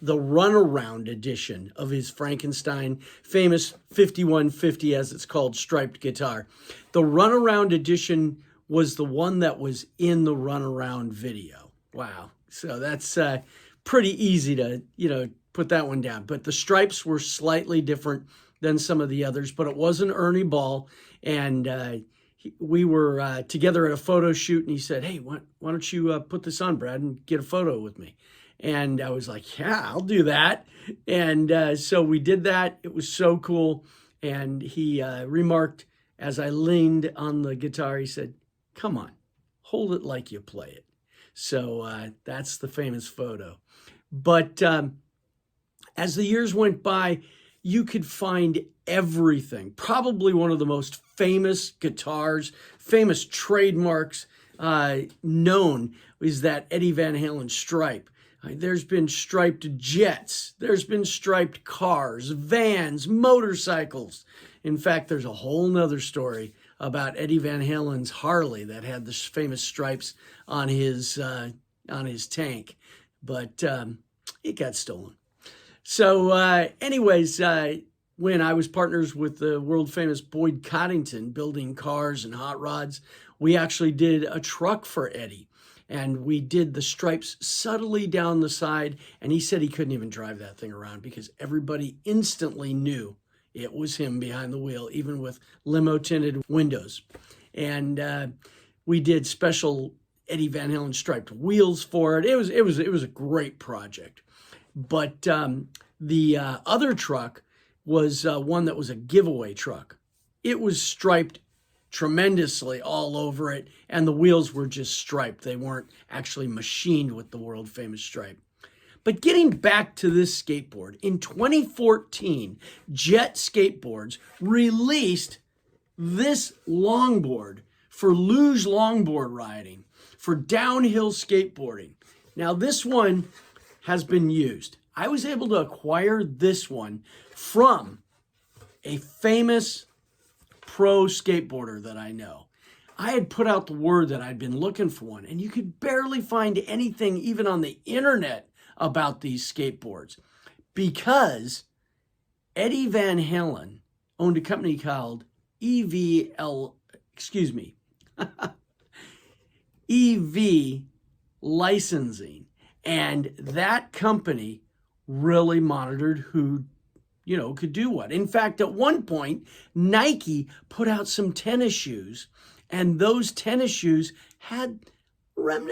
the runaround edition of his Frankenstein, famous 5150, as it's called, striped guitar. The runaround edition was the one that was in the runaround video. Wow. So that's pretty easy to, put that one down. But the stripes were slightly different than some of the others, but it wasn't Ernie Ball. And we were together at a photo shoot, and he said, "Hey, why don't you put this on, Brad, and get a photo with me?" And I was like, "Yeah, I'll do that." And so we did that. It was so cool. And he remarked, as I leaned on the guitar, he said, "Come on, hold it like you play it." So that's the famous photo. But as the years went by, you could find everything. Probably one of the most famous guitars, famous trademarks known is that Eddie Van Halen stripe. There's been striped jets. There's been striped cars, vans, motorcycles. In fact, there's a whole nother story about Eddie Van Halen's Harley that had the famous stripes on his tank, but it got stolen. So anyways, when I was partners with the world famous Boyd Coddington building cars and hot rods, we actually did a truck for Eddie. And we did the stripes subtly down the side. And he said he couldn't even drive that thing around because everybody instantly knew it was him behind the wheel, even with limo tinted windows. And we did special Eddie Van Halen striped wheels for it. It was a great project. But the other truck was one that was a giveaway truck. It was striped tremendously all over it, and the wheels were just striped. They weren't actually machined with the world famous stripe. But getting back to this skateboard, in 2014, Jet Skateboards released this longboard for luge longboard riding, for downhill skateboarding. Now this one has been used. I was able to acquire this one from a famous pro skateboarder that I know. I had put out the word that I'd been looking for one, and you could barely find anything even on the internet about these skateboards because Eddie Van Halen owned a company called EV Licensing, and that company really monitored who could do what. In fact, at one point, Nike put out some tennis shoes, and those tennis shoes had remnants